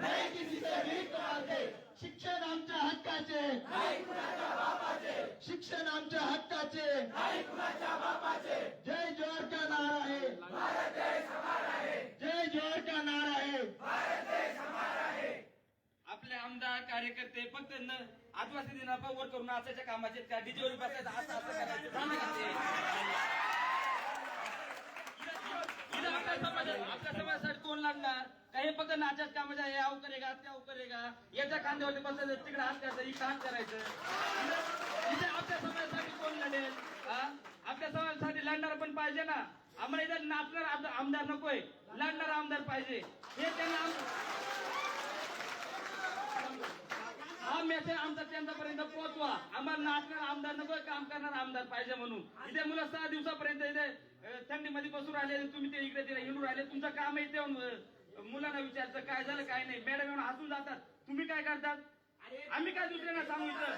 नहीं किसी से भीक मांगते, शिक्षण आमच्या हक्काचे नाही कुणाच्या बापाचे, शिक्षण आमच्या हक्काचे नाही कुणाच्या बापाचे, जय जोहर का नारा है भारत देश हमारा है, जय जोहर का नारा है भारत देश हमारा है। आपले आमदार कार्यकर्ते फक्त आदिवासी दिनाला वर करून नाचायच्या कामाचे का डीजेवर बसायचं असं असं करायचं जाणं का ते? आपल्या समाजासाठी कोण लागणार? काही फक्त नाचाच कामाच्या हे आव करेगा त्या करेगा, याच्या खांद्यावरती बसायचं, तिकडे हात करायचं, इकडे हात करायचं। इथे आपल्या समाजासाठी कोण लढेल? आपल्या समाजासाठी लढणार पण पाहिजे ना। आम्हाला इथे नाचणार आमदार नकोय, लढणार आमदार पाहिजे। हे त्यांना हा मेसेज आमचा त्यांच्यापर्यंत पोहोचवा। आम्हाला नाचणार आमदार नकोय, काम करणार आमदार पाहिजे म्हणून। इथे मुलं 6 दिवसापर्यंत इथे थंडीमध्ये बसून राहिले, तुम्ही ते इकडे तिकडे हिंडून राहिले। तुमचं काम आहे ते मुलांना विचारचं काय झालं काय नाही, मॅडम येऊन हसून जातात, तुम्ही काय करतात? आम्ही काय दुसऱ्यांना सांगू इथं?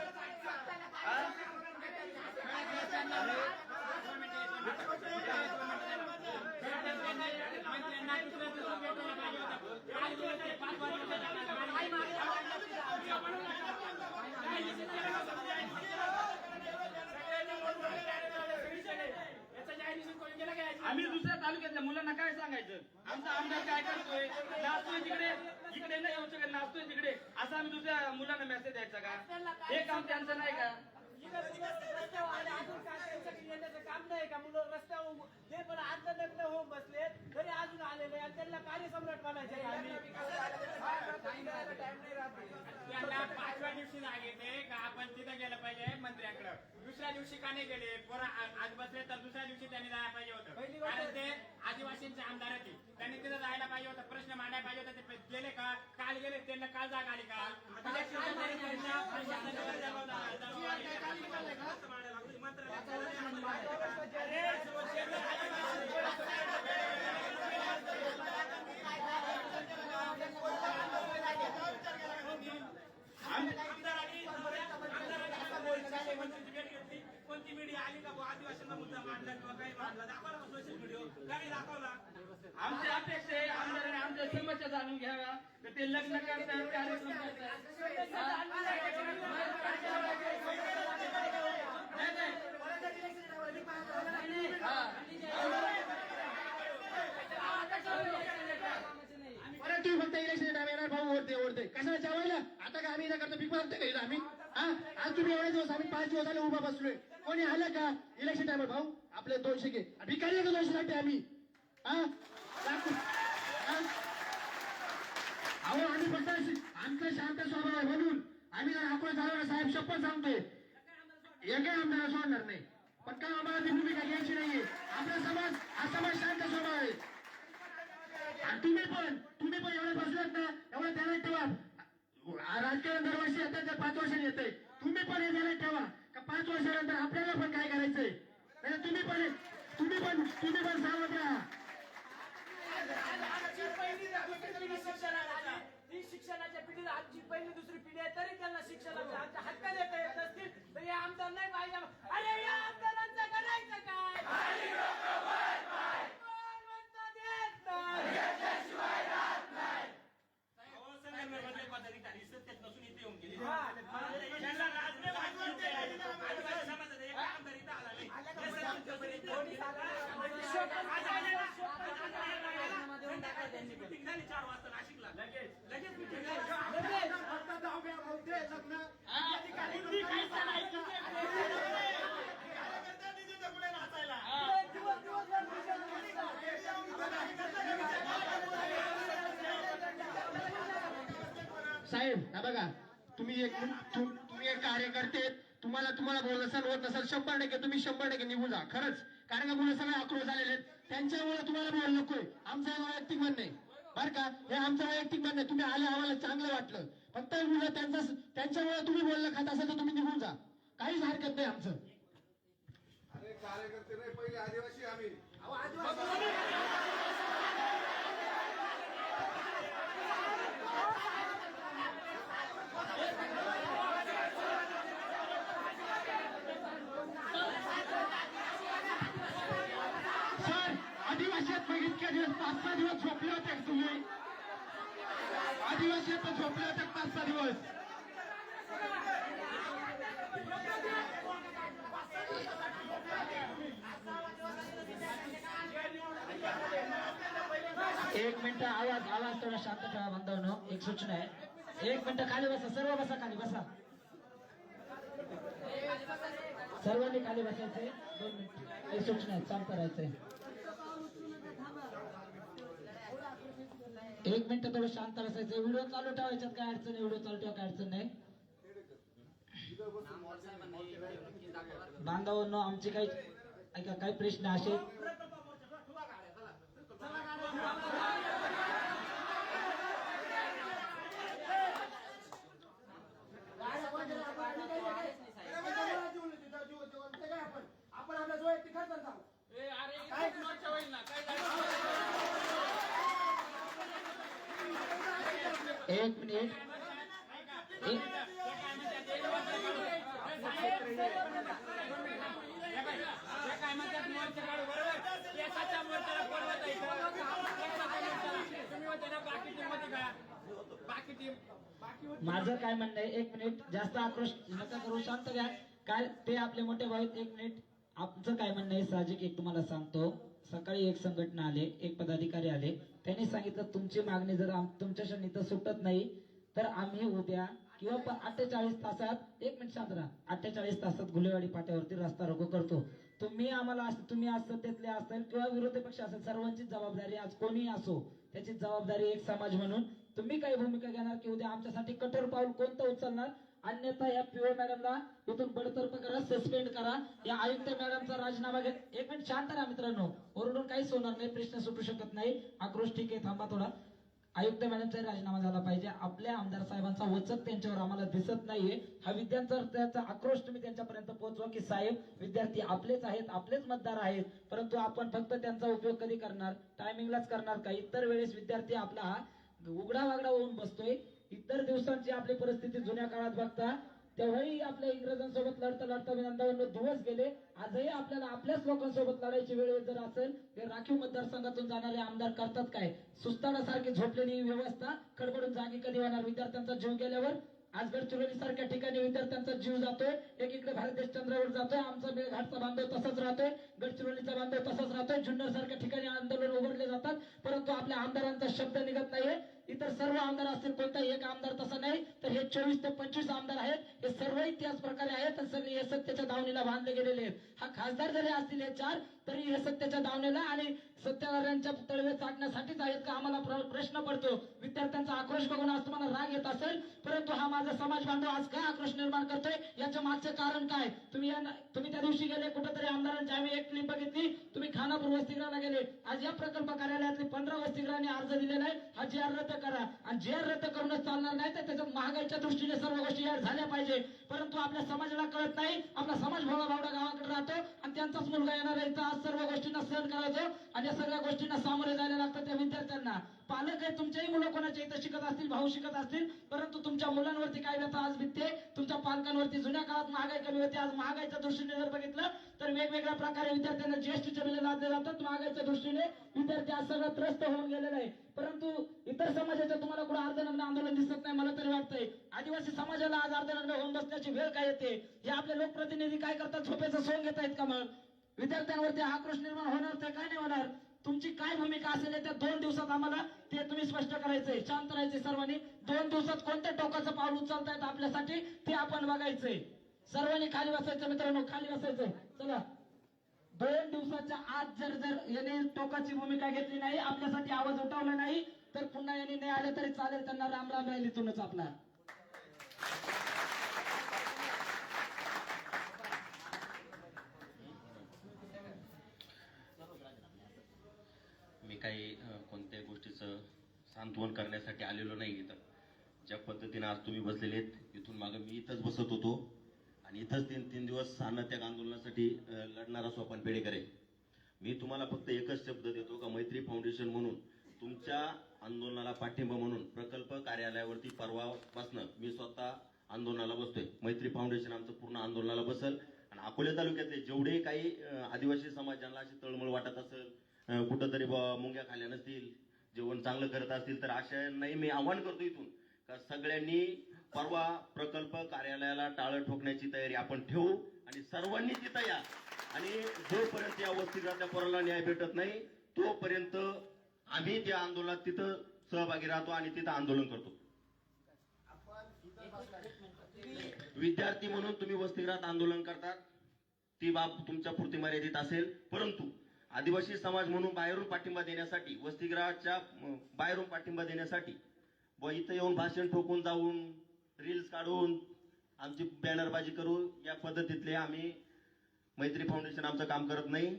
आम्ही दुसऱ्या तालुक्यातल्या मुलांना काय सांगायचं? आमचा आमदार काय करतोय, नाचतोय तिकडे, इकडे नाही येऊ शकत, नाचतोय तिकडे, असं आम्ही दुसऱ्या मुलांना मेसेज द्यायचा का? हे काम त्यांचं नाही का? काम नाही का? मुलं रस्त्यावर ते पण आता लग्न होऊन बसले तरी अजून आलेले आणि त्यांना कार्यसम्राट म्हणायचे। त्यांना 5व्या दिवशी सांगितले का आपण तिथे गेलं पाहिजे मंत्र्यांकडे, दुसऱ्या दिवशी का नाही गेले? पोरं आज बसले तर दुसऱ्या दिवशी त्यांनी जायला पाहिजे होतं, कारण ते आदिवासींचे आमदार होते, त्यांनी तिथे जायला पाहिजे होतं, प्रश्न मांडायला पाहिजे होता। ते गेले का? काल गेले, त्यांना काल जाग आली का? कोणती मीडिया आली का आदिवासींना मुद्दा मांडला किंवा काही मांडला? दाखवला का सोशल मीडिया? काही दाखवला? आमची अपेक्षा आहे आमदारांनी आमच्या समस्या जाणून घ्याव्या, तर ते लग्न करतात, कार्यक्रम तुम्ही फक्त इलेक्शन टाइम येणार भाऊ, ओढते ओढते कशाला जेवायला? आता का आम्ही करतो भीक मागते का इथं आम्ही? आज तुम्ही एवढे दिवस, आम्ही 5 दिवस झाले उभा बसलोय, कोणी आलं का इलेक्शन टाइमवर? भाऊ आपले 200 घे, भिकारी का 200 लागते आम्ही? अहो आम्ही फक्त आमचा शांत स्वभाव आहे म्हणून आम्ही जर अकोला चालवणार साहेब, शपथ सांगतोय एका आमदार सोडणार नाही, पण का आम्हाला ती भूमिका घ्यायची नाहीये? आपला समाज हा समाज शांत स्वभाव आहे। आणि तुम्ही पण एवढे बसलात ना, एवढं ध्यानात ठेवा, राजकारण दरवर्षी येतात, तर 5 वर्षांनी येतंय, तुम्ही पण हे ध्यानात ठेवा का 5 वर्षानंतर आपल्याला पण काय करायचंय, नाही तुम्ही पण सावध राहा। ती शिक्षणाच्या पिढीला आमची पहिली दुसरी पिढी आहे, तरी त्यांना शिक्षणाचा आमच्या हक्क देता येत नसतील तर हे आमदार नाही पाहिजे। अरे या आमदारांचं करायचं काय? कोण म्हणतं देत नाही? पदाधिकारी सत्तेत नसून इथे येऊन गेले, त्यांना राजकीय आदिवासी समाजाचा एक आमदार इथं आला नाही। मीटिंग झाली 4 वाजता नाशिकला, लगेच मीटिंग साहेब हा बघा, तुम्ही एक कार्यकर्ते, तुम्हाला बोललं असेल होत नसेल 100% तुम्ही 100% निघून जा, खरंच, कारण का मुलं सगळे आक्रोश झालेले आहेत, त्यांच्यामुळे तुम्हाला बोल नकोय, आमचं वैयक्तिक म्हणणं आहे बरं का, हे आमचं वैयक्तिक म्हणणं आहे। तुम्ही आले, आम्हाला चांगलं वाटलं, फक्त मुलं त्यांच्यामुळे तुम्ही बोलणं खात असेल तर तुम्ही निघून जा, काहीच हरकत नाही आमचं। अरे कार्यकर्ते नाही, पहिले आदिवासी आम्ही। सर आदिवासी इतक्या दिवस 5-6 दिवस झोपले होते तुम्ही? आदिवासी आता झोपले होते 5-6 दिवस. एक मिनिट आवाज आवाज थोडा शांत ठेवा बांधवांनो. एक सूचना आहे, 1 मिनिट खाली बसा, सर्व बसा, खाली बसा, सर्वांनी खाली बसायचंय. 2 मिनिट एक सूचना आहे, शांत राहायचंय. 1 मिनिट थोडं शांत बसायचंय. व्हिडिओ चालू ठेवायच्यात, काय अडचण नाही, व्हिडिओ चालू ठेवा, काय अडचण नाही. बांधवांनो आमचे काही ऐका, काही प्रश्न असे आपण आपल्या जो व्यक्ती खर्च जाऊ. एक मिनिट काय म्हणतात मोर्चा काढू, बरोबर? केसाच्या मोर्चाला बोलवत आहे इथं. केसाच्या मोर्चाला. तुम्ही होते ना बाकी टीम मध्ये का? बाकी टीम माझं काय म्हणणं आहे, 1 मिनिट जास्त आक्रोश नका करू, शांत घ्या. काय ते आपले मोठे भाऊ आहेत, 1 मिनिट. आमचं काय म्हणणं आहे, साहजिक एक तुम्हाला सांगतो. सकाळी एक संघटना आले, एक पदाधिकारी आले, त्यांनी सांगितलं तुमची मागणी जर तुमच्या इथं सुटत नाही तर आम्ही उद्या किंवा 48 तासात 1 मिनिट शांत राहा, 48 तासात गुलेवाडी पाट्यावरती रस्ता रोको करतो. तुम्ही आम्हाला तुम्ही आज सत्तेतले असेल किंवा विरोधी पक्ष असेल, सर्वांची जबाबदारी, आज कोणी असो त्याची जबाबदारी एक समाज म्हणून तुम्ही काही भूमिका घेणार की उद्या आमच्यासाठी कठोर पाऊल कोणतं उचलणार, अन्यथा या पीओ मॅडमला इथून बडतर्फ करा, सस्पेंड करा, या आयुक्त मॅडमचा राजीनामा घ्या. 1 मिनिट शांत राहा मित्रांनो, ओरडून काहीच होणार नाही, प्रश्न सुटू शकत नाही. आक्रोश ठीक आहे, थांबा थोडा. आयुक्त मॅडमचा राजीनामा झाला पाहिजे. आपल्या आमदार साहेबांचा वचक त्यांच्यावर आम्हाला दिसत नाहीये. हा विद्यार्थ्यांचा आक्रोश तुम्ही त्यांच्यापर्यंत पोहोचवा की साहेब विद्यार्थी आपलेच आहेत, आपलेच मतदार आहेत, परंतु आपण फक्त त्यांचा उपयोग कधी करणार, टायमिंगलाच करणार का? इतर वेळेस विद्यार्थी आपला उघडा वागडा होऊन बसतोय. इतर दिवसांची आपली परिस्थिती जुन्या काळात बघता तेव्हाही आपल्या इंग्रजांसोबत लढता लढता विनंदावरून दिवस गेले. आजही आपल्याला आपल्याच लोकांसोबत लढायची वेळ जर असेल तर राखीव मतदारसंघातून जाणारे आमदार करतात काय? सुस्तानासारखी झोपलेली व्यवस्था खडबडून जागी कधी होणार? विद्यार्थ्यांचा जीव गेल्यावर आज गडचिरोली सारख्या ठिकाणी विद्यार्थ्यांचा जीव जातोय, एकीकडे भारत देश चंद्रावर जातोय, आमचा मेळघाटचा बांधव तसाच राहतोय, गडचिरोलीचा बांधव तसाच राहतोय, जुन्नर सारख्या ठिकाणी आंदोलन उघडले जातात, परंतु आपल्या आमदारांचा शब्द निघत नाहीये. इतर सर्व आमदार असतील, कोणता एक आमदार तसा नाही, तर हे 24 ते 25 आमदार आहेत, हे सर्वही त्याच प्रकारे आहेत, तर सगळे हे सत्तेच्या दावणीला बांधले गेलेले आहेत. हा खासदार जरी असतील हे 4 तरी हे सत्तेच्या दावणीला आणि सत्ताधाऱ्यांच्या तळवे चाटण्यासाठीच आहेत का? आम्हाला प्रश्न पडतो. विद्यार्थ्यांचा आक्रोश बघून आज तुम्हाला राग येत असेल, परंतु हा माझा समाज बांधव आज काय आक्रोश निर्माण करतोय याच्या मागचे कारण काय? तुम्ही त्या दिवशी गेले कुठेतरी आमदारांची आम्ही एक क्लिप बघितली, तुम्ही खानापूर वसतिगृहाला गेले. आज या प्रकल्प कार्यालयातले 15 वसतिगृहांनी अर्ज दिलेला आहे, हा जी आर रद्द करा. आणि जी आर रद्द करूनच चालणार नाही, तर त्याच्यात महागाईच्या दृष्टीने सर्व गोष्टी ऍड झाल्या पाहिजे. परंतु आपल्या समाजाला कळत नाही. आपला समाज भोळा भावडा गावाकडे राहतो आणि त्यांचाच मुलगा येणार आहे, तर आज सर्व गोष्टींना सहन करायचो आणि या सगळ्या गोष्टींना सामोरे जायला लागतं त्या विद्यार्थ्यांना. पालक आहे, तुमच्याही मुलं कोणाच्या इथं शिकत असतील, भाऊ शिकत असतील, परंतु तुमच्या मुलांवरती काय व्यथा आज बितते, तुमच्या पालकांवरती. जुन्या काळात महागाई कमी होती, आज महागाईच्या दृष्टीने जर बघितलं तर वेगवेगळ्या प्रकारे विद्यार्थ्यांना जीएसटीचे बिल लादले जातात. महागाईच्या दृष्टीने विद्यार्थी आज सगळं त्रस्त होऊन गेलेला आहे. परंतु इतर समाजाच्या तुम्हाला कुठं अर्धनग्न आंदोलन दिसत नाही, मला तरी वाटतंय. आदिवासी समाजाला आज अर्धनग्न होऊन बसण्याची वेळ काय येते? हे आपले लोकप्रतिनिधी काय करतात? झोपेचं सोंग घेत आहेत का? मग विद्यार्थ्यांवरती आक्रोश निर्माण होणार ते काय नाही होणार? तुमची काय भूमिका असेल त्या 2 दिवसात आम्हाला ते तुम्ही स्पष्ट करायचंय. शांत राहायचे सर्वांनी. 2 दिवसात कोणत्या टोकाचं पाऊल उचलतायत आपल्यासाठी ते आपण बघायचंय. सर्वांनी खाली बसायचं मित्रांनो, खाली बसायचंय. चला, 2 दिवसाच्या आत जर याने टोकाची भूमिका घेतली नाही, आपल्यासाठी आवाज उठवला नाही, तर पुन्हा यांनी नाही आले तरी चालेल, त्यांना राम राम राहील इथूनच आपला. मी काही कोणत्याही गोष्टीचं सांत्वन करण्यासाठी आलेलो नाही इथं. ज्या पद्धतीने आज तुम्ही बसलेले आहेत, इथून मागे मी इथंच बसत होतो आणि इथंच 3 दिवस सानत्याग आंदोलनासाठी लढणारा स्वपन पेडेकर आहे. मी तुम्हाला फक्त एकच शब्द देतो का मैत्री फाउंडेशन म्हणून तुमच्या आंदोलनाला पाठिंबा म्हणून प्रकल्प कार्यालयावरती परवापासनं मी स्वतः आंदोलनाला बसतोय. मैत्री फाउंडेशन आमचं पूर्ण आंदोलनाला बसल आणि अकोले तालुक्यातले जेवढे काही आदिवासी समाज ज्यांना अशी तळमळ वाटत असेल, कुठंतरी मुंग्या खाल्या नसतील, जेवण चांगलं करत असतील तर अशांनाही मी आव्हान करतो इथून का सगळ्यांनी परवा प्रकल्प कार्यालयाला टाळं ठोकण्याची तयारी आपण ठेवू आणि सर्वांनी तिथं या आणि जोपर्यंत या वसतिगृहातल्या पोराला न्याय भेटत नाही तोपर्यंत आम्ही त्या आंदोलनात तिथं सहभागी राहतो आणि तिथं आंदोलन करतो. विद्यार्थी म्हणून तुम्ही वसतिगृहात आंदोलन करतात ती बाब तुमच्या पुरती मर्यादित असेल, परंतु आदिवासी समाज म्हणून बाहेरून पाठिंबा देण्यासाठी वसतिगृहाच्या बाहेरून पाठिंबा देण्यासाठी व इथं येऊन भाषण ठोकून जाऊन रील्स काढून आमची बॅनरबाजी करू या पद्धतीतले आम्ही मैत्री फाउंडेशन आमचं काम करत नाही.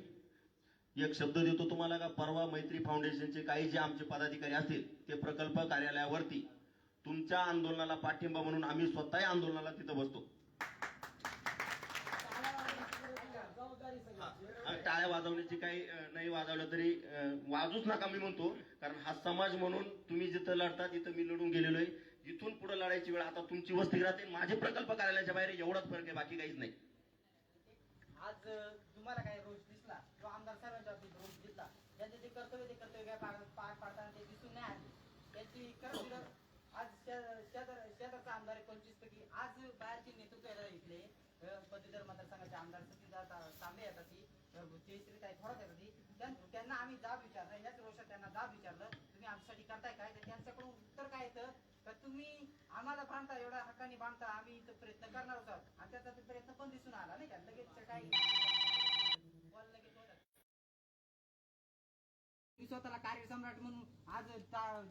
एक शब्द देतो तुम्हाला का परवा मैत्री फाउंडेशनचे काही जे आमचे पदाधिकारी असतील ते प्रकल्प कार्यालयावरती तुमच्या आंदोलनाला पाठिंबा म्हणून आम्ही स्वतः आंदोलनाला तिथं बसतो. टाळ्या वाजवण्याची काही नाही वाजवलं तरी वाजूच नका मी म्हणतो, कारण हा समाज म्हणून तुम्ही जिथं लढता तिथं मी लढून गेलेलो आहे. इथून पुढे लढायची वेळ आता तुमची वसतिगृहात आहे, माझे प्रकल्प कार्यालयाच्या बाहेर एवढाच फरक आहे, बाकी काहीच नाही. आज तुम्हाला काय रोज दिसला किंवा आमदार साहेबांच्या बाबतीत रोज दिसला त्यांचे जे कर्तव्य ते कर्तव्य काय पार पाडताना ते दिसून नाही आले. त्यांची खरं आज शेजारचा आमदार 25 पैकी आज बाहेरचे नेतृत्व यायला घेतले. पदवीधर मतदारसंघाचे आमदार सतीदार तांबे येतात ती जयश्रीताई थोरात येतात त्यांना आम्ही जाब विचारलं. याच रोषात त्यांना जाब विचारलं तुम्ही आमच्यासाठी करताय काय, तर त्यांच्याकडून उत्तर काय येतं तर तुम्ही आम्हाला बांधता एवढा हक्काने बांधता आम्ही इथं प्रयत्न करणार होतो आणि त्याचा प्रयत्न पण दिसून आला नाही का लगेच काय लगेच होतं. मी स्वतःला कार्यसम्राट म्हणून आज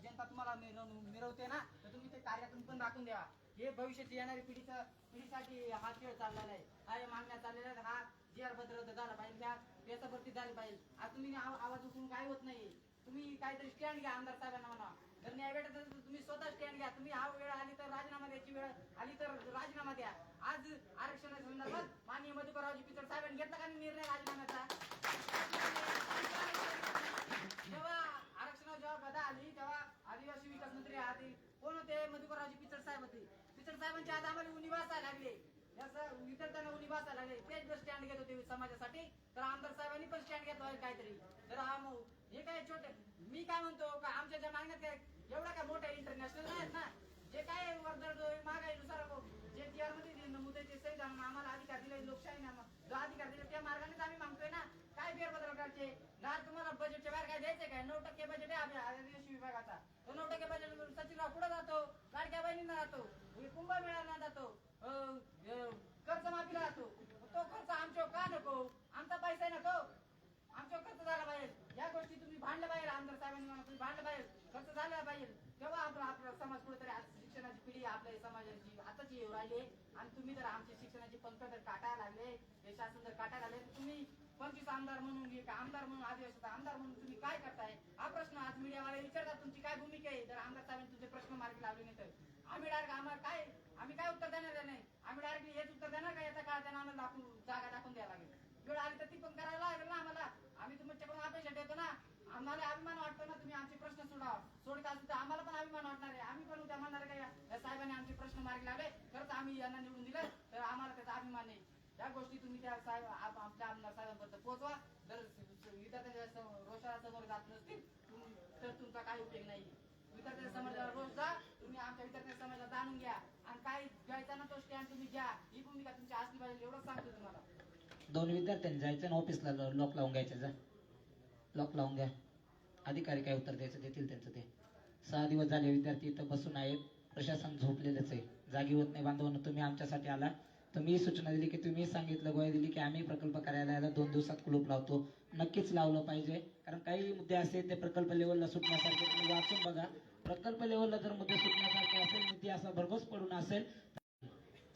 जनता तुम्हाला मिरवते ना तर तुम्ही ते कार्यातून पण दाखवून द्या. हे भविष्याची येणारी पिढीसाठी हा खेळ चाललेला आहे, हा मागण्या चाललेल्या आहेत. हा जी.आर. बदल झाला पाहिजे, त्या बेसाभरती झाली पाहिजे. आज तुम्ही आवाज उठून काय होत नाही. तुम्ही काहीतरी स्टँड घ्या आमदार साहेबांना म्हणा, जर न्याय भेटत असेल तर तुम्ही स्वतः स्टँड घ्या. तुम्ही हा वेळ आली तर राजीनामा द्यायची वेळ आली तर राजीनामा द्या. आज आरक्षणाच्या संदर्भात माननीय मधुकररावजी पिचड साहेबांनी घेतला का निर्णय राजीनाम्याचा? जेव्हा आरक्षणावर जेव्हा बदा आली तेव्हा आदिवासी विकास मंत्री आधी कोण होते? मधुकररावजी पिचड साहेब होते. पिचड साहेबांचे आज आम्हाला उनिवास लागले, विद्यार्थ्यांना उनिवास लागले, तेच जर स्टँड घेत होते समाजासाठी तर आमदार साहेबांनी पण स्टँड घेतला काहीतरी. तर हे काय छोटे मी काय म्हणतो का आमच्या ज्या मागण्यात काय एवढा काय मोठ्या इंटरनॅशनल नाहीत ना. जे काय वर्दळ महागाईनुसार जे जी.आर. मध्ये नमूद आहे ते सही आम्हाला अधिकार दिले, लोकशाही जो अधिकार दिले त्या मार्गानेच आम्ही मागतोय ना. काय फेरबदल करायचे ना? तुम्हाला बजेटच्या बाहेर काय द्यायचंय काय? 9% बजेट आहे आपल्या आदिवासी विभागाचा. तो 9% बजेट सचिवराव पुढे जातो, लाडक्या बहिणींना जातो, कुंभमेळ्याला जातो, कर्जमाफीला जातो. तो खर्च आमच्यावर का नको? आमचा पैसा नको, आमच्यावर खर्च झाला पाहिजे. या गोष्टी तुम्ही भांडलं पाहिजे. आमदार साहेबांनी म्हणा तुम्ही भांडलं पाहिजे, खर्च झाला पाहिजे. तेव्हा आपला समाज कुठेतरी आज शिक्षणाची पिढी आपल्या समाजाची आताची येऊ राहिली आणि तुम्ही जर आमच्या शिक्षणाची पंख जर काटायला लागले, हे शासन जर काटायला लागले तर तुम्ही 25 आमदार म्हणून आमदार म्हणून आदिवासी आमदार म्हणून तुम्ही काय करताय? हा प्रश्न आज मीडियावाले विचारतात. तुमची काय भूमिका आहे? जर आमदार साहेबांनी तुमचे प्रश्न मार्गी लावले नाही तर आम्ही डायरेक्ट आम्ही काय उत्तर देणार नाही. आम्ही डायरेक्टली हेच उत्तर देणार का याचा काळ त्यांना आम्हाला जागा दाखवून द्यायला लागेल. वेळ आली तर ती पण करायला लागेल ना आम्हाला. आम्ही तुमच्याकडून अपेक्षा देतो ना. आम्हाला अभिमान वाटतो ना तुम्ही आमचे प्रश्न सोडत असेल तर आम्हाला पण अभिमान वाटणार आहे. आम्ही पण उद्या म्हणणार का या साहेबांनी आमचे प्रश्न मार्गी लावले खरंच आम्ही यांना निवडून दिलं तर आम्हाला त्याचा अभिमान आहे. या गोष्टी तुम्ही त्या साहेब आपल्या आमदार साहेबांपर्यंत पोहोचवा. जर विद्यार्थ्यांच्या रोषासमोर जात नसतील तर तुमचा काही उपयोग नाही. विद्यार्थ्यांच्या समाजाला रोज जा, तुम्ही आमच्या विद्यार्थ्यांच्या समाजाला जाणून घ्या आणि काय घ्यायचा ना तो स्टँड तुम्ही घ्या. ही भूमिका तुमची असली पाहिजे एवढंच सांगतो तुम्हाला. 2 विद्यार्थ्यांनी जायचं ना ऑफिसला लॉक लावून घ्यायचं. जा लॉक लावून घ्या. अधिकारी काय उत्तर द्यायचं देतील त्यांचं ते. 6 दिवस झाले विद्यार्थी इथं बसून आहेत. प्रशासन झोपलेलंच आहे, जागी होत नाही. बांधवांनो तुम्ही आमच्यासाठी आला, तुम्ही सूचना दिली की तुम्ही सांगितलं गोळी दिली की आम्ही प्रकल्प कार्यालयाला 2 दिवसात कुलूप लावतो. नक्कीच लावलं पाहिजे, कारण काही मुद्दे असे ते प्रकल्प लेवलला सुटण्यासारखे तुम्ही वाचून बघा. प्रकल्प लेवलला जर मुद्दे सुटण्यासारखे असेल, निधी असा भरघोस पडून असेल,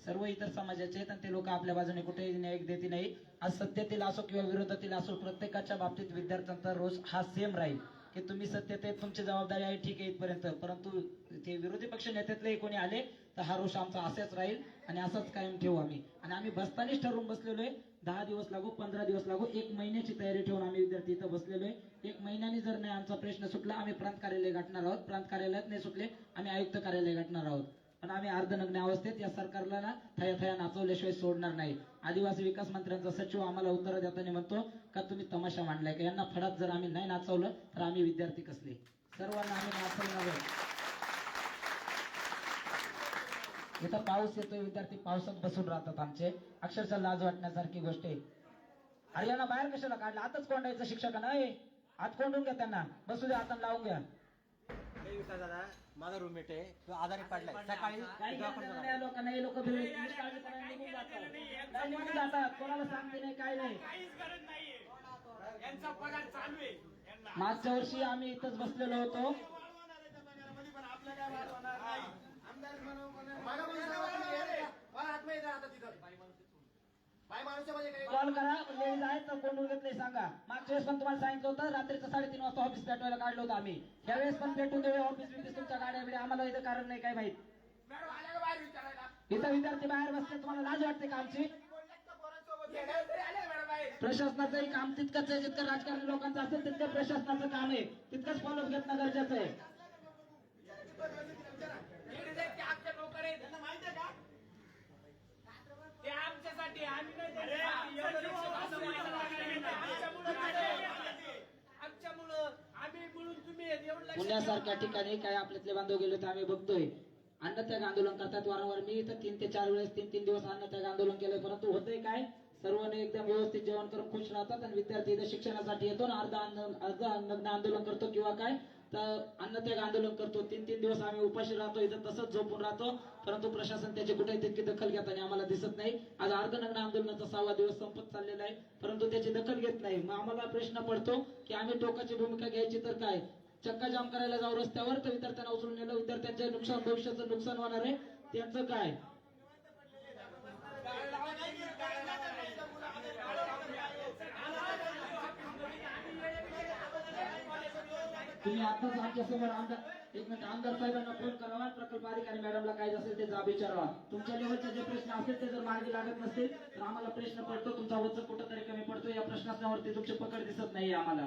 सर्व इतर समाजाचे आहेत आणि ते लोक आपल्या बाजूने कुठेही न्याय देते नाही. आज सत्तेतील असो किंवा विरोधातील असो, प्रत्येकाच्या बाबतीत विद्यार्थ्यांचा रोष हा सेम राहील की तुम्ही सत्तेत तुमची जबाबदारी आहे ठीक आहे इथपर्यंत, परंतु ते विरोधी पक्ष नेत्यातले कोणी आले तर हा रोष आमचा असाच राहील आणि असाच कायम ठेवू आम्ही. आणि आम्ही बसतानीच ठरवून बसलेलो आहे 10 दिवस लागो 15 दिवस लागो 1 महिन्याची तयारी ठेवून आम्ही विद्यार्थी इथं बसलेलो आहे. 1 महिन्याने जर नाही आमचा प्रश्न सुटला आम्ही प्रांत कार्यालय गाठणार आहोत. प्रांत कार्यालयात नाही सुटले आम्ही आयुक्त कार्यालय गाठणार आहोत. पण आम्ही अर्धनग्न अवस्थेत या सरकारला ना थया नाचवल्याशिवाय सोडणार नाही. आदिवासी विकास मंत्र्यांचा सचिव आम्हाला उत्तर देताना म्हणतो का तुम्ही तमाशा मांडलाय का? यांना फडात जर आम्ही नाही नाचवलं तर आम्ही विद्यार्थी कसले? सर्वांना आम्ही माफी नव्हे. इथं पाऊस येतोय, विद्यार्थी पावसात बसून राहतात आमचे. अक्षरशः लाज वाटण्यासारखी गोष्ट आहे. अरे यांना बाहेर कशाला काढलं? आताच कोंडायचं शिक्षकांना. आत कोंडून घ्या त्यांना, बसू द्या, हातानं लावून घ्या. दादा माझा रूममेट आहे, तो आजारी पडलाय. सकाळी काही घेणं नाही लोकांना. हे लोक निघून जातात. नाही निघून जातात, कोणाला सांगते नाही, काय नाही. काहीच गरज नाहीये. यांचा पगार चालू आहे. यांना मागच्या वर्षी आम्ही इथंच बसलेलो होतो. वाढवणार आहे त्या पगारामध्ये, पण आपलं काय वाढवणार नाही. आमदार मला पण सांगा तुम्ही, अरे, मला हात माहिती आता तिथं बाई माणसामध्ये काही कॉल करा, लेडीज आहेत तर कोंडून घेतले सांगा. मागच्या वेळेस पण तुम्हाला सांगितलं होतं, रात्रीचं 3:30 वाजता ऑफिस पेटवायला काढलं होतं आम्ही. यावेळेस पण पेटून देऊ ऑफिस बिफिस, तुमच्या गाड्या बिड्या. आम्हाला इथं कारण नाही काय माहित. मॅडम आल्या का बाहेर विचारायला? इथं विद्यार्थी बाहेर बसले, तुम्हाला लाज वाटते का आमची? येण्यावर तरी आले मॅडम बाहेर. प्रशासनाचंही काम तितकंच आहे, जितकं राजकारणी लोकांचं असेल तितकं प्रशासनाचं काम आहे. तितकंच फॉलोअप घेणं गरजेचं आहे. लेडीज आहेत ते आमच्या नोकर आहेत. त्यांना माहिती आहे का? ते आमच्यासाठी, आम्ही नाही त्यांच्यासाठी. आमच्यामुळं आम्ही मिळून तुम्ही एवढं लक्ष पुण्यासारख्या ठिकाणी काय आपल्यातले बांधव गेले तर आम्ही बघतोय. अन्नत्याग आंदोलन करतात वारंवार. मी इथं 3 ते 4 वेळेस 3 दिवस अन्नत्याग आंदोलन केलंय, परंतु होतंय काय? सर्वांनी एकदम व्यवस्थित जेवण करून खुश राहतात आणि विद्यार्थी इथं शिक्षणासाठी येतो ना, अर्ध नग्न आंदोलन करतो किंवा काय तर अन्नत्याग आंदोलन करतो. 3 दिवस आम्ही उपाशी राहतो, इथं तसंच झोपून राहतो, परंतु प्रशासन त्याची कुठेही तितकी दखल घेताना आम्हाला दिसत नाही. आज अर्धनग्न आंदोलनाचा 6वा दिवस संपत चाललेला आहे, परंतु त्याची दखल घेत नाही. मग आम्हाला प्रश्न पडतो की आम्ही टोकाची भूमिका घ्यायची तर काय? चक्का जाम करायला जाऊ रस्त्यावर तर विद्यार्थ्यांना उचलून नेलं, विद्यार्थ्यांचे नुकसान, भविष्याचं नुकसान होणार आहे, त्यांचं काय? तुम्ही आताच आमच्या समोर आमदार साहेबांना फोन करावा, प्रकल्प अधिकारी मॅडमला काय असेल ते जाब विचारावा. तुमच्या लेवलचे जे प्रश्न असतील ते जर मार्गी लागत नसतील तर आम्हाला प्रश्न पडतो, तुमचा वचक कुठंतरी कमी पडतो. या प्रश्नावरती तुमची पकड दिसत नाहीये. आम्हाला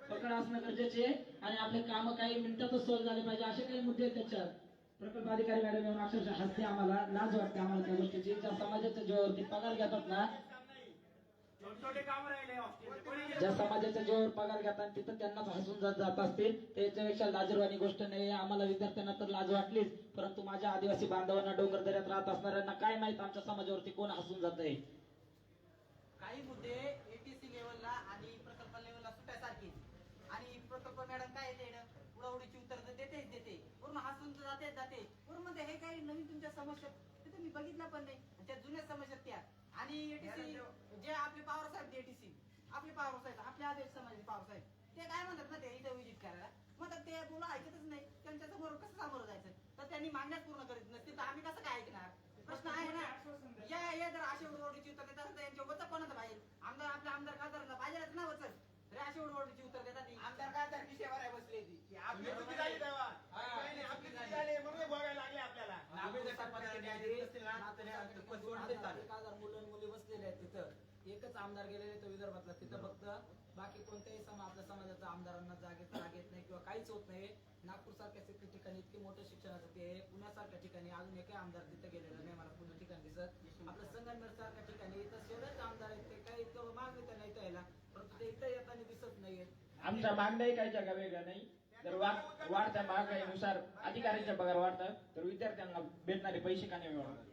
पकड असणं गरजेचे आहे आणि आपले काम काही मिनिटातच सॉल्व्ह झाले पाहिजे. असे काही मुद्दे आहेत त्याच्यात. प्रकल्प अधिकारी मॅडम येऊन अक्षरशः हसते, आम्हाला लाज वाटते आम्हाला त्या गोष्टीची. ज्या समाजाच्या जीवावरती पगार घेतात ना, छोटे काम राहिले हॉस्टेलचे. कोणी ज्या समाजाच्या जीवावर पगार घेतात तिथं त्यांनाच हसून जात असतील, त्याच्यापेक्षा लाजरवाणी गोष्ट नाही. आम्हाला विद्यार्थ्यांना तर लाज वाटलीच, परंतु माझ्या आदिवासी बांधवांना, डोंगर दऱ्यात राहत असणाऱ्यांना काय माहित आमच्या समाजावरती कोण हसून जात आहे. काही मुद्दे एटीसी लेवलला आणि प्रकल्प लेवलला सुटायसारखे. आणि प्रकल्प मॅडम काय येते उडाउडीची उत्तर तर देते पूर्ण हसून तर जाते पूर्ण म्हणते हे काही नवीन तुमच्या समस्या तिथे मी बघितलं पण नाही. त्या जुन्या समस्या त्या आणि एटीसी जे आपले पवार साहेब, एटीसी आपले पवार साहेब, आपल्या आदिवासी समाजाचे पवार साहेब, ते काय म्हणतात ना, ते इथं विजिट करायला म्हणतात, ते बोला ऐकतच नाही. त्यांच्या समोर कसं सामोरं जायचं? तर त्यांनी मागण्याच पूर्ण करीत नसतील तर आम्ही कसं काय ऐकणार? प्रश्न आहे ना. या जर अशी उडवडीची उत्तर देतात तर यांच्या वचक कोणाचं पाहिजे? आपल्या आमदार खासदारांना पाहिजेच ना वचक. रे अशी उडवडीची उत्तर देतात आमदार खासदार विषयावर आहे बसले ती आपली चुकी झाली तेव्हा. आपली चुकी झाली म्हणून हे बघायला लागले आपल्याला. मुलं मुली बसलेले आहेत तिथं. एकच आमदार गेलेले तो विदर्भातला, तिथं फक्त बाकी कोणत्याही आपल्या समाजाचा आमदारांना जाग येत नाही किंवा काहीच होत नाही. नागपूर सारख्या ठिकाणी इतके मोठं शिक्षणाचं ते आहे. पुण्यासारख्या ठिकाणी अजून एकही आमदार तिथं गेलेला नाही मला पूर्ण ठिकाणी दिसत. आपलं संगमनेर सारख्या ठिकाणी इथं शेवटच आमदार आहेत, ते काही इतकं मागणी त्यांना इथं यायला, परंतु ते इथं येताना दिसत नाहीये. आमच्या मागण्याही काही जागा वेगळ्या नाही. जर वाढत्या महागाईनुसार अधिकाऱ्यांचा पगार वाढतात तर विद्यार्थ्यांना भेटणारे पैसे का नाही मिळणार?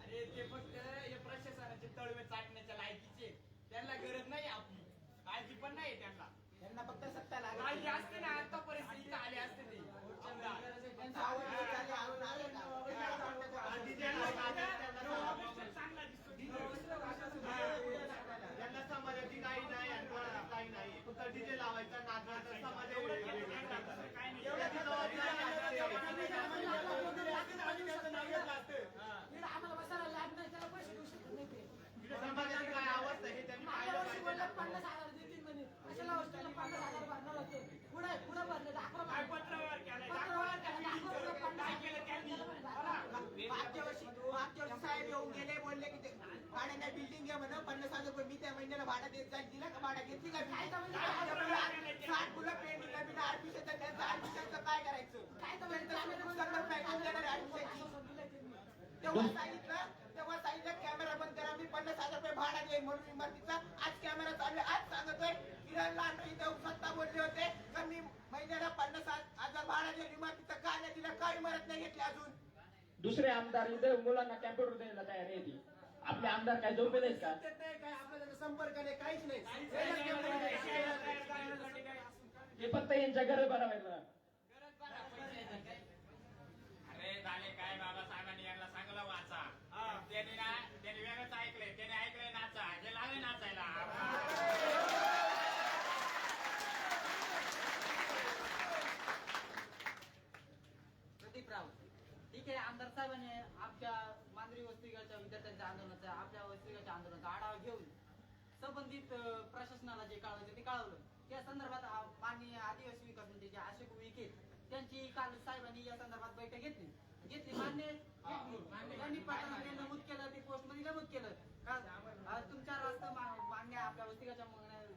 अरे ते फक्त हे प्रशासनाचे तळवे चाटण्याच्या लायकीचे. त्यांना गरज नाही आपली, काळजी पण नाही त्यांना. त्यांना फक्त सत्ता काळजी असते ना, आता परिस्थिती आली असते ते चांगला दिसतो. त्यांना समाजाची काही नाही आणि कोणाला काही नाही, फक्त डीजे लावायचा, नाचवायचा, समाज आम्हाला बसायला लॅब नाही, त्याला पैसे देऊ शकत नाही ते. समाजाची काय अवस्था हे त्यांनी पाहिलं पाहिजे. 50,000 देतील म्हणे. कशाला हॉस्टेलला 50,000 भरणार होते? पुढे भरले 11 काय पत्रव्यवहार केलाय? काय केलं त्यांनी? मागच्या वर्षी साहेब येऊन गेले, बोलले की भाड्याने बिल्डिंग आहे म्हणून 50,000 रुपये मी त्या महिन्याला भाडा देत जाईल. दिला का भाडा घेतली का? काय 60 मुलं पेंडिंगला बिना ऍडमिशनचं त्यांचं ऍडमिशनचं काय करायचं? काय तर तेव्हा सांगितलं कॅमेरा बंद करा, मी 50,000 रुपये भाडा देईन म्हणून इमारतीचा. आज कॅमेरा चालू, आज सांगतोय मिरांना इथं सत्ता बोलले होते का मी महिन्याला 50,000 भाडा दिली मग तिथं काय नाही दिलं काही मदत नाही घेतली अजून. दुसरे आमदार इथे मुलांना कॅम्प्युटर द्यायला तयार आहे ती. आपले आमदार काय झोपेल आहेत का? ते काय आपला त्याचा संपर्क नाही काहीच नाही. हे फक्त यांच्या घर बनवायला. अरे झाले काय बाबासाहेबांनी यांना सांगलं वाचा त्यांनी वेगळंच ऐकलंय त्याने ऐकलंय नाचा हे लागले नाचायला. प्रदीप राव ठीक आहे. आमदार साहेबांनी आमच्या मांजरी वसतिगृहाच्या विद्यार्थ्यांच्या आंदोलनाचा आपल्या वसतिगृहाच्या आंदोलनाचा आढावा घेऊन संबंधित प्रशासनाला जे कळवायचं ते कळवलं. त्या संदर्भात माननीय आदिवासी विकास मंत्री जे अशोक उईके त्यांची काल साहेबांनी या संदर्भात बैठक घेतली मान्य त्यांनी पत्रामध्ये नमूद केलं ते पोस्ट मध्ये नमूद केलं का तुमच्या रास्ता मागण्या आपल्या वसतिगृहाच्या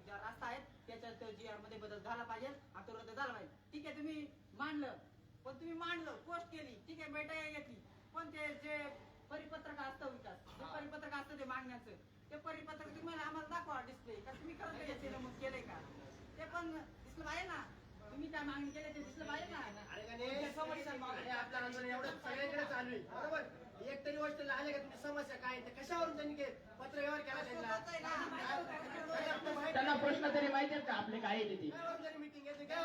ज्या रास्ता आहेत त्याच्यात GR मध्ये बदल झाला पाहिजे आता रद्द झाला पाहिजे. ठीक आहे तुम्ही मांडलं पण तुम्ही मांडलं पोस्ट केली ठीक आहे बैठक घेतली पण ते जे परिपत्रक असतं विकास जे परिपत्रक असतं ते मागण्याचं ते परिपत्रक तुम्हाला आम्हाला दाखवा डिस्प्ले का तुम्ही खरं ते नमूद केलंय का ते पण दिसलं पाहिजे ना. तुम्ही काय मागणी केली ते दिसलं पाहिजे ना. आपलं आंदोलन एवढं सगळ्यांकडे चालू आहे बरोबर. एक तरी गोष्ट आले का तुमची समस्या काय ते कशावरून त्यांनी पत्र व्यवहार केला त्यांना प्रश्न तरी माहिती आहेत का आपले काय आहे ते? मीटिंग घेतली काय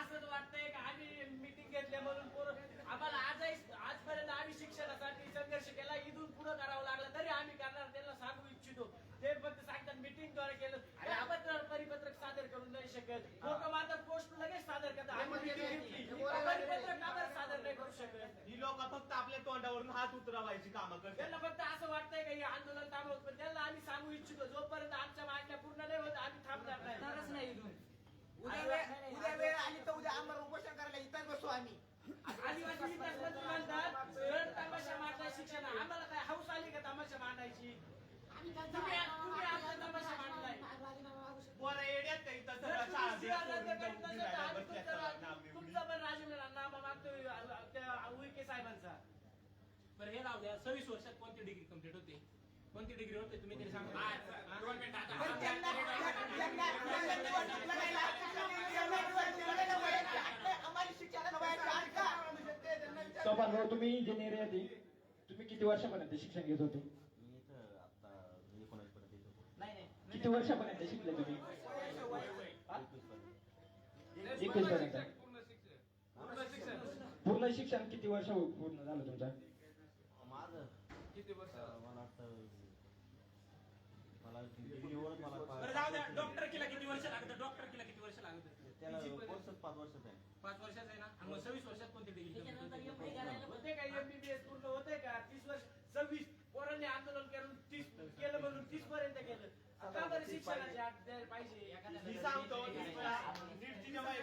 असंच वाटतंय का आम्ही मिटिंग घेतल्या म्हणून आम्हाला आजपर्यंत आम्ही शिक्षणासाठी संघर्ष केला इथून पुढे करावं लागलं तरी आम्ही करणार त्यांना सांगू इच्छितो. ते फक्त सांगतात मिटिंगद्वारे केलं आणि आपण परिपत्रक सादर करू नाही शकत. लोक मात्र पोस्ट लगेच सादर करतात आम्ही परिपत्रक का बरं सादर नाही करू शकत. ही लोक फक्त आपल्या तोंडावरून हात उतरवायची कामं करतात. त्यांना फक्त असं वाटतंय का हे आंदोलन थांबवत पण त्यांना आम्ही सांगू इच्छितो जोपर्यंत आमच्या मागण्या पूर्ण नाही होत आम्ही थांबणार नाही. तरच नाही इथून उद्या वेळ आली तर उद्या आम्हाला उपोषण करायला इथं बसू आम्ही. आदिवासी विकास मंत्री म्हणतात दर तमाशा मांडला शिक्षण आम्हाला काय हौस आली का तमाशा मांडायची. तुम्ही आमचा तमाशा मांडलाय पोरं येड्यात काही तसं तुमचा पण राजीनामा मागतोय त्या उईके साहेबांचा. बरं हे राहू द्या 26 वर्षात कोणती डिग्री कम्प्लीट होते कोणती डिग्री होते तुम्ही तरी सांगा. 2 मिनिटं सोपान भाऊ तुम्ही इंजिनियर आहे तुम्ही किती वर्षापर्यंत शिक्षण घेत होते? मी इथं आता 19 पर्यंत येत होतो. नाही किती वर्षापर्यंत शिकले तुम्ही? 21 पर्यंत. पूर्ण शिक्षण किती वर्ष पूर्ण झालं तुमचं? माझं किती वर्ष मला वाटतं मला डिग्रीवरच बरं जाऊ द्या डॉक्टर केला किती वर्ष लागतं डॉक्टर केला किती वर्ष लागतं? त्याला कोर्सच 5 वर्षाचा आहे. 5 वर्षाचा आहे ना मग 26 वर्षात कोणती डिग्री होते का MBBS पूर्ण होते का 30 वर्ष 26 पोरांनी आंदोलन करून 30 केलं म्हणून 30 पर्यंत केलं. का बरं शिक्षणाची अट द्यायला पाहिजे मी सांगतो नीटची जेव्हा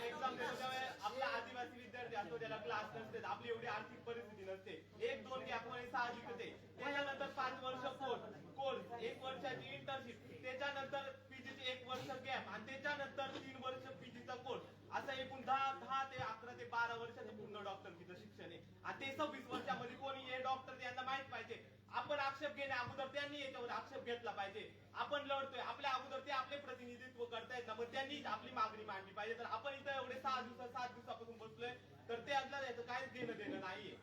एक्झाम देतो तेव्हा आपला आदिवासी विद्यार्थी असतो त्याला क्लास नसते आपली एवढी आर्थिक परिस्थिती नसते 1-2 गॅपमुळे साहजिक होते. त्याच्यानंतर 5 वर्ष कोर्स 1 वर्षाची इंटर्नशिप त्याच्यानंतर पीजीची 1 वर्ष गॅप आणि त्याच्यानंतर 3 वर्ष पीजीचा कोर्स असं एकूण 10 ते 11 ते 12 वर्षाचं पूर्ण डॉक्टरकीचं शिक्षण आहे. आणि ते 26 वर्षामध्ये कोणी हे डॉक्टर यांना माहित पाहिजे. आपण आक्षेप घेण्या अगोदर त्यांनी याच्यावर आक्षेप घेतला पाहिजे. आपण लढतोय आपल्या अगोदर ते आपले प्रतिनिधित्व करतायत ना मग त्यांनी आपली मागणी मांडली पाहिजे. तर आपण इथं एवढे 7 दिवसापासून बसलोय तर ते आपल्याला याचं काहीच घेणं देणं नाहीये.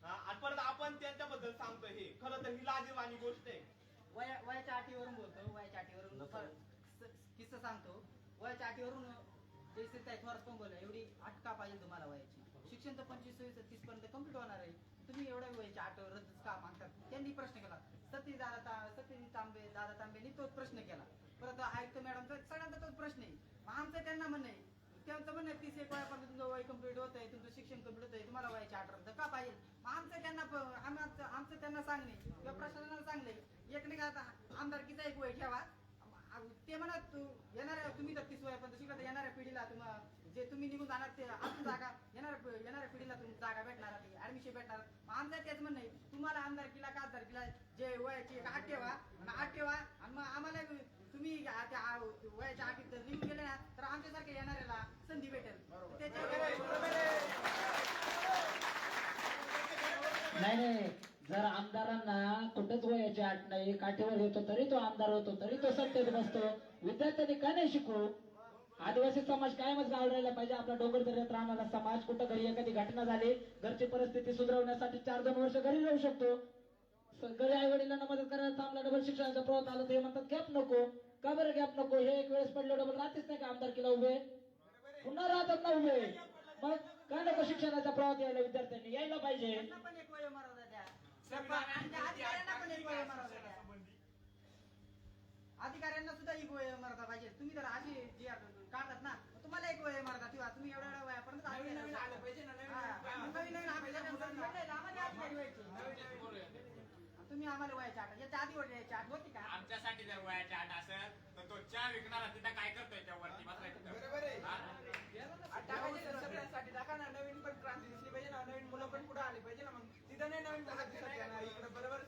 आणि परत आपण त्यांच्याबद्दल सांगतोय हे खरं तर ही लाजिरवाणी गोष्ट आहे. वयाच्या अटीवरून बोलतो वयाच्या अटीवरून किस्सा सांगतो. वयाच्या अटीवरून जयश्रीताई थोरात पण बोलला एवढी अट का पाहिजे तुम्हाला वयाची. शिक्षण तर 25-26-30 पर्यंत कम्प्लीट होणार आहे तुम्ही एवढ्या वयाच्या अट रद्द का मागतात. त्यांनी प्रश्न केला सतीश दादा तांबेंनी तोच प्रश्न केला. परत आयुक्त मॅडमचा सगळ्यांचा तोच प्रश्न आहे. आमचं त्यांना म्हणणं आहे त्यांचं म्हणणं 30 वयापर्यंत तुमचं वय कम्प्लीट होत आहे तुमचं शिक्षण कम्प्लीट होत आहे तुम्हाला वयाच्या अट रद्द का पाहिजे. आमचं त्यांना सांगणे किंवा प्रशासनाला सांगणे एक नाही का आमदारकीचा एक वय ठेवा. ते म्हणत येणाऱ्या तुम्ही तर 30 वयापर्यंत शिकला तर येणाऱ्या पिढीला जे तुम्ही निघून जाणार ते अजून जागा येणाऱ्या पिढीला जागा भेटणार ऍडमिशन भेटणार. आमचं तेच म्हणणं आहे तुम्हाला आमदारकीला खासदारकीला जे वयाची एक अट ठेवा आणि मग आम्हाला तुम्ही त्या वयाच्या अटीत जर निघून गेले ना तर आमच्यासारख्या येणाऱ्याला संधी भेटेल. नाही जर आमदारांना कुठंच वयाची अट नाही, काठीवर येतो तरी तो आमदार होतो, तरी तो सत्तेत बसतो, विद्यार्थ्यांनी का नाही शिकू? आदिवासी समाज कायमच गाव राहिला पाहिजे. आपला डोंगर दर्यात राहणारा समाज कुठं घरी एखादी घटना झाली, घरची परिस्थिती सुधारवण्यासाठी 4-2 वर्ष घरी राहू शकतो. घरी आई वडिलांना मदत करायला थांबला, डबल शिक्षणाचा प्रवाह आला, ते म्हणतात गॅप नको. का बरं गॅप नको? हे एक वेळेस पडलं डबल राहतेच नाही का आमदारकीला उभे? पुन्हा राहतात ना उभे. मग का नको शिक्षणाचा प्रवाह यायला? विद्यार्थ्यांनी यायला पाहिजे. त्यांना पण एक वय मर्यादा द्या. आणि अधिकाऱ्यांना पण एक वय मर्यादा द्या. अधिकाऱ्यांना सुद्धा एक वय मर्यादा पाहिजे. तुम्ही जर अशी जी काढतात ना, तुम्हाला एक वय मर्यादा ठेवा. तुम्ही एवढ्या वयापर्यंत नवीन आले पाहिजे ना. नवीन तुम्ही आम्हाला वयाची आठ, याच्या आधी वयाची आठ होती का? आमच्यासाठी जर वयाच्या आठ असेल तर तो चहा विकणारा तिथं काय करतोय त्यावरती सगळ्यांसाठी टाका ना. नवीन पण क्रांती दिसली पाहिजे ना. नवीन मुलं पण पुढे आली पाहिजे ना. मग तिथं नाही नवीन मुलं दिसत येणार. इकडे बरोबर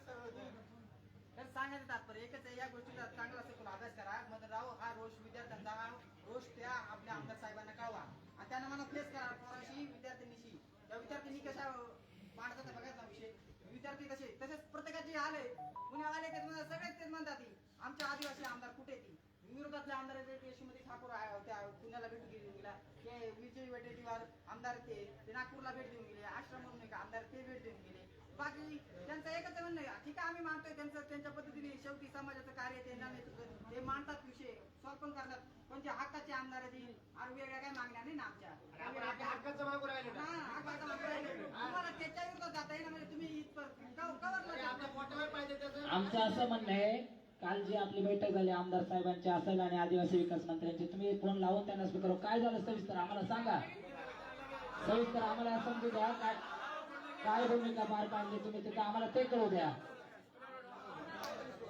तर सांगायचं तात्पर्य एकच आहे, या गोष्टीचा चांगला सखोल अभ्यास करा. मग राव हा रोष विद्यार्थ्यांचा रोष त्या आपल्या आमदार साहेबांना कळवा आणि त्यांना मला फेस करा पोराशी, विद्यार्थ्यांनीशी. त्या विद्यार्थ्यांनी कशा मांडतात बघायचा विषय. विद्यार्थी कसे तसेच प्रत्येकाचे आले पुण्यावाले सगळेच तेच म्हणतात आमच्या आदिवासी आमदार कुठे ती. विरोधातले आमदार यशोमती ठाकूर त्या पुण्याला भेट घेऊन गेला, ते विजय वडेट्टीवार आमदार ते नागपूरला भेट देऊन गेले, आश्रम म्हणून एक आमदार ते भेट देऊन गेले. बाकी त्यांचं एकच म्हणणं आहे, ठीक आहे आम्ही मानतोय त्यांच्या पद्धतीने शेवटी समाजाचं कार्य ते मांडतात, विषय सॉल्व पण करतात. पण जे हक्काचे आमदार आहेत आणि वेगळ्या काही मागण्या नाही ना आमच्या. हक्काचं मागू राहिलो तुम्हाला त्याच्या विरोधात जाता येईल म्हणजे तुम्ही आमचं असं म्हणणं आहे, काल जी आपली बैठक झाली आमदार साहेबांची असेल आणि आदिवासी विकास मंत्र्यांची, तुम्ही फोन लावून त्यांना स्पीकर काय झालं सविस्तर आम्हाला सांगा. सविस्तर आम्हाला समजू द्या काय भूमिका पार पाडली तुम्ही तिथं, आम्हाला ते कळू द्या.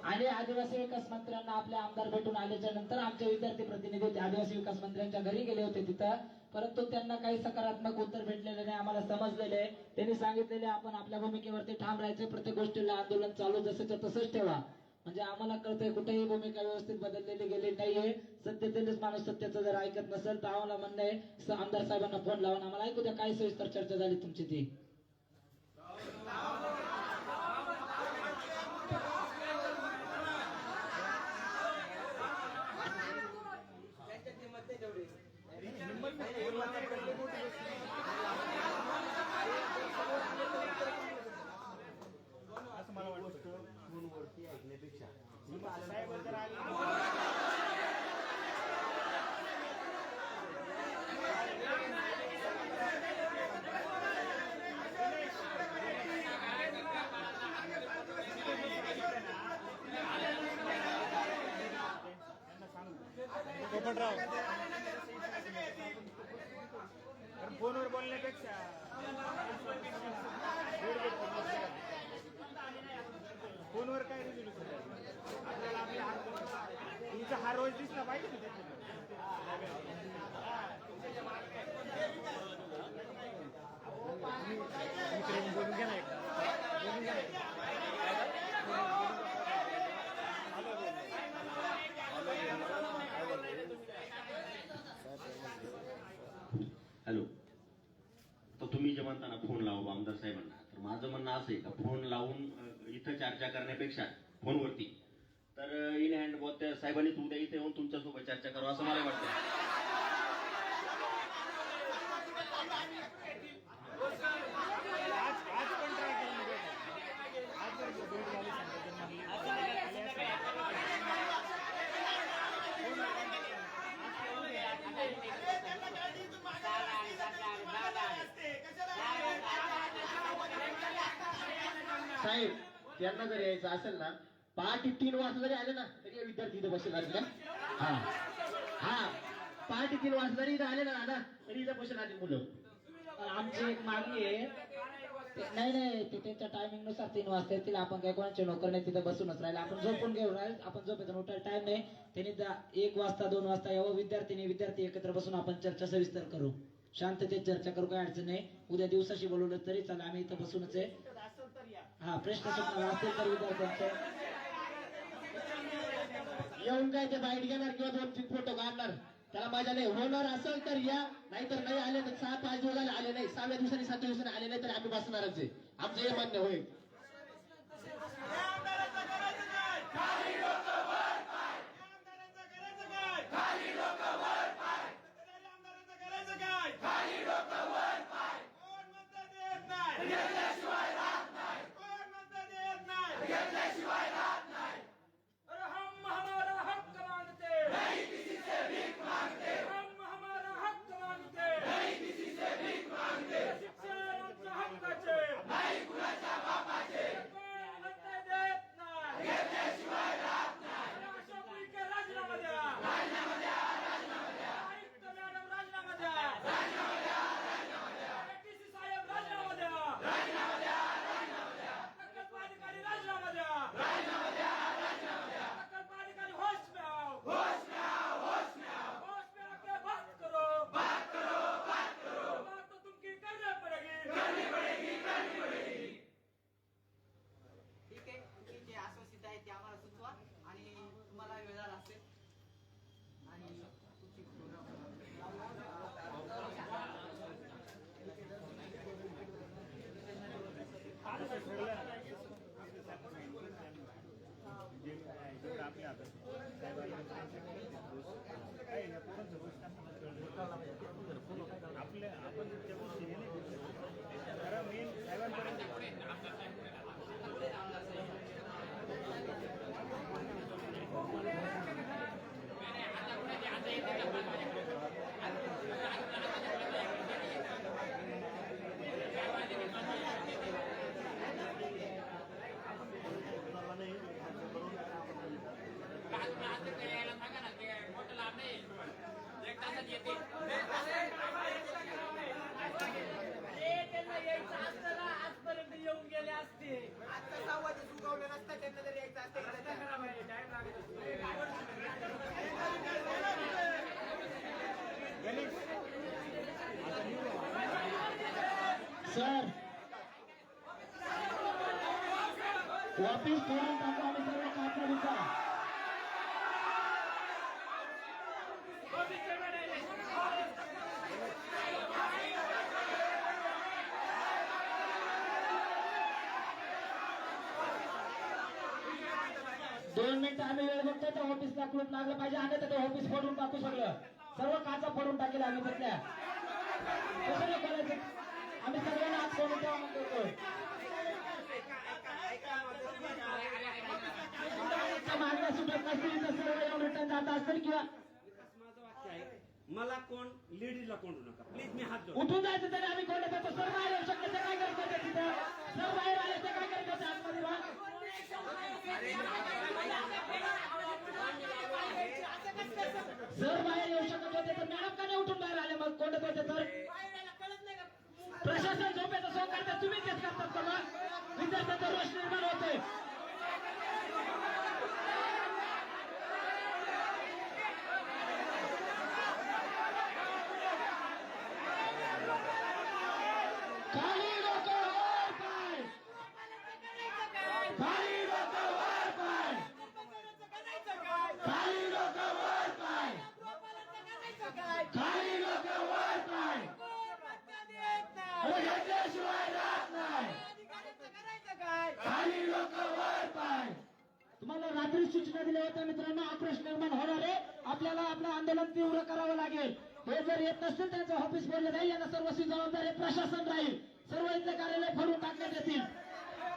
आणि आदिवासी विकास मंत्र्यांना आपले आमदार भेटून आल्याच्या नंतर आमचे विद्यार्थी प्रतिनिधी आदिवासी विकास मंत्र्यांच्या घरी गेले होते तिथं, परंतु त्यांना काही सकारात्मक उत्तर भेटलेले नाही. आम्हाला समजलेले आहे, त्यांनी सांगितलेले आपण आपल्या भूमिकेवरती ठाम राहायचे, प्रत्येक गोष्टीला आंदोलन चालू जसंच्या तसंच ठेवा. म्हणजे आम्हाला कळतंय कुठेही भूमिका व्यवस्थित बदललेली गेली नाहीये. सत्तेतलेच माणूस सत्याचं जर ऐकत नसेल तर आम्हाला म्हणणं आहे आमदार साहेबांना फोन लावून आम्हाला ऐकू द्या काय सविस्तर चर्चा झाली तुमची ती. असं मला वाटतं फोनवरती ऐकण्यापेक्षा फोनवर बोलण्यापेक्षा फोनवर काय आपल्याला तुमचा हा रोज दिसला पाहिजे ना बोलून घ्या ना हॅलो, तर तुम्ही जे म्हणता ना फोन लावा आमदार साहेबांना, तर माझं म्हणणं असं आहे का फोन लावून इथं चर्चा करण्यापेक्षा फोनवरती तर इन हँड त्या साहेबांनीच उद्या इथे येऊन तुमच्यासोबत चर्चा करावं असं मला वाटतं. साहेब त्यांना जर यायचं असेल ना पहाटे 3 वाजता जरी आले ना तरी विद्यार्थी इथे बसेल राहतील. हा हा पहाटे 3 वाजता जरी इथं आले ना दादा तरी इथं बसेल राहतील मुलं. आमची एक मागणी आहे नाही ते त्यांच्या टायमिंग नुसार 3 वाजता येतील. आपण काय कोणाचे नोकर नाही तिथं बसूनच राहिलं, आपण झोपून घेऊन राहील. आपण झोपेतून उठायला टाइम नाही. त्यांनी 1 वाजता 2 वाजता यावं. विद्यार्थी एकत्र बसून आपण चर्चा सविस्तर करू, शांततेत चर्चा करू, काही अडचण नाही. उद्या दिवसाशी बोलवलं तरी चालेल, आम्ही इथं बसूनच आहे. हा प्रश्न सुटणार असतील तर विद्यार्थ्यांचे येऊन काय ते बाईट घेणार किंवा 2-3 फोटो काढणार त्याला मजा नाही. होणार असेल तर या, नाहीतर नाही आले तर 6-5 दिवसाला आले नाही, 6व्या दिवसांनी 7व्या दिवसांनी आले नाही तर आम्ही बसणारच आहे. आमचं हे मान्य होईल. असं ते यायला सांगा ना, ते मोठं लाभ नाही येईल तुम्हाला. 1 तासात येते. त्यांना यायचं असतं ना, आजपर्यंत येऊन गेले असते. आता सव्वाचे सुगवले नसता त्यांना जर यायचं असतं सर वापिस करून टाकू आम्ही सर्व काचा बिचा. दोन मिनिटं आम्ही वेळ बघतोय तर ऑफिसला कुलूप लागलं पाहिजे आणि ते ऑफिस फोडून टाकू सगळं. सर्व काचा फोडून टाकेल आम्ही तिथल्या. कसं नाही करायचं, आम्ही सगळ्यांना आज फोडून ठेवा म्हणतो. मागण्या सुटत नसतील तर सर्व येऊन रिटर्न जात असतील किंवा माझं वाक्य आहे, मला कोण लेडीजला कोंडू नका प्लीज. मी हात जोडतो. उठून जायचं तरी आम्ही कोण येतो. सर बाहेर येऊ शकले तर काय करत होते तिथं? सर बाहेर आले तर काय करत होते आतमध्ये बा? सर बाहेर येऊ शकत होते तर मॅडम का नाही उठून बाहेर आले मग कोंडत होते तर? प्रशासन झोपेचं सोंग करतात, तुम्ही तेच करतात का मग? विद्यार्थ्यांचा रोष निर्माण होतोय. खाली डोकं वर पाय, खाली डोकं वर पाय, खाली डोकं वर पाय, खाली डोकं वर पाय. अरे घेतल्याशिवाय राहत नाही. खाली डोकं वर पाय. तुम्हाला रात्री सूचना दिल्या होत्या मित्रांनो, आक्रोश निर्माण होणार आहे. आपल्याला आपलं आंदोलन तीव्र करावं लागेल. हे जर येत नसतील त्यांचं ऑफिस बोललं जाईल. यांना सर्वस्वी जबाबदारी प्रशासन राहील. सर्व इथले कार्यालय फोडून टाकण्यात येतील.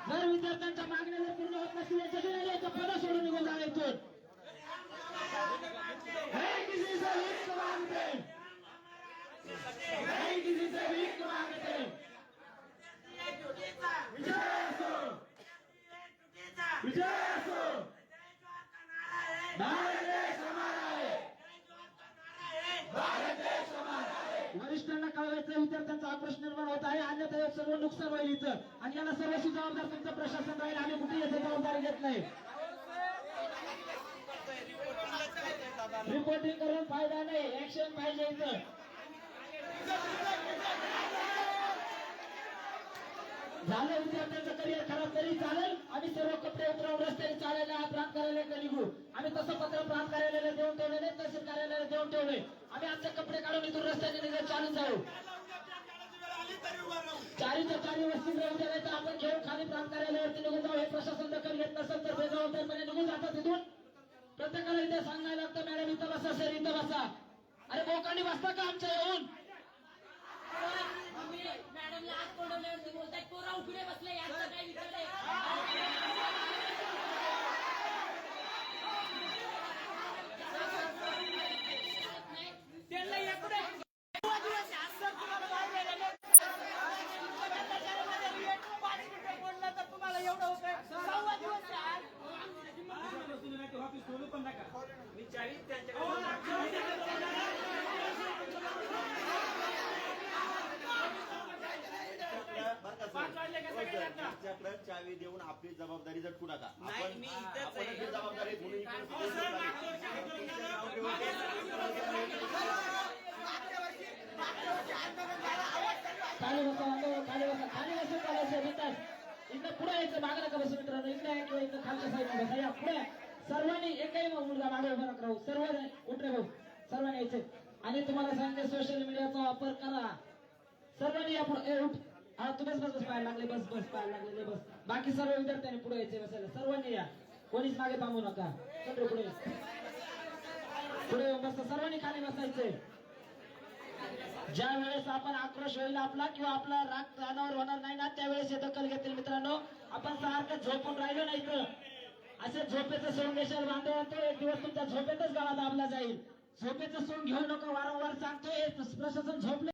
जर विद्यार्थ्यांच्या मागण्या जर पूर्ण होत नसतील याच्या पद सोडून निघून जावे इथून. है किसी से भीख मांगते, है किसी से भीख मांगते. विजय असो, विजय असो. भारत देश हमारा है, भारत देश हमारा है. वरिष्ठांना कळवायचं विद्यार्थ्यांचा आक्रोश निर्माण होत आहे, अन्यथा हे सर्व नुकसान होईल इथं. आणि याला सर्वस्वी जबाबदार तुमचं प्रशासन राहील. आम्ही कुठे याची जबाबदारी घेत नाही. रिपोर्टिंग करून फायदा नाही, ऍक्शन पाहिजे इथं. झालं विद्यार्थ्यांचं करिअर खराब तरी चालेल. आम्ही सर्व कपडे उतरवून रस्त्याने चालायला प्रांत कार्यालयाकडे निघू. आम्ही तसं पत्र प्रांत कार्यालयाला देऊन ठेवले नाही, तहसील कार्यालयाला देऊन ठेवले. आम्ही आमचे कपडे काढून इथून रस्त्याने निघत चालून जाऊ. 4च्या 4 वस्ती उद्या नाही तर आपण घेऊन खाली प्रांत कार्यालयावरती निघून जाऊ. हे प्रशासन दखल घेत नसेल तर बेजबाबदारपणे निघून जातात तिथून. प्रत्येकाला इथे सांगायला लागतं मॅडम इथं बसा, सर इथं बसा. अरे बोकांनी बसता का आमच्या येऊन? मॅडमला आज कोंडवल्यावरती बोलतायत, पोरा उकडे बसले याचं काय विचार आहे? त्यांना यापुढे बोललं तर तुम्हाला एवढं होतं. 6 दिवस आज ऑफिस सोडू पण नका. मी चावी त्यांच्याकडे त्यांच्याकडे चावी देऊन आपली जबाबदारी झटकू नका. आपण आपली जबाबदारी म्हणून खाली बसा, खाली बसा, खाली बसून चालायचं विकास. इकडे पुढे यायचं, मागे नका बसू मित्रांनो. इकडे या किंवा इकडे खालच्या साईडला बसा. या पुढे सर्वांनी एकही मुलगा मागे उभा नका राहू. सर्व उठरे भाऊ सर्वांनी यायचे. आणि तुम्हाला सांगते सोशल मीडियाचा वापर करा. सर्वांनी या पुढे उठ. हा तू बस बस बस पाहायला लागले, बस बस पाहायला लागलेले बस. बाकी सर्व विद्यार्थ्यांनी पुढे यायचे बसायला. सर्वांनी या, कोणीच मागे थांबू नका. चल पुढे पुढे येऊन बसा. सर्वांनी खाली बसायचे. ज्या वेळेस आपण आक्रोश होईल आपला किंवा आपला राग कानावर होणार नाही ना त्यावेळेस हे दखल घेतील मित्रांनो. आपण सारखं झोपून राहिलो नाही तर असे झोपेचं सोंग देशाला बांधतो. एक दिवस तुमच्या झोपेतच गळा दाबला जाईल. झोपेचं सोंग घेऊ नका, वारंवार सांगतोय. प्रशासन झोपले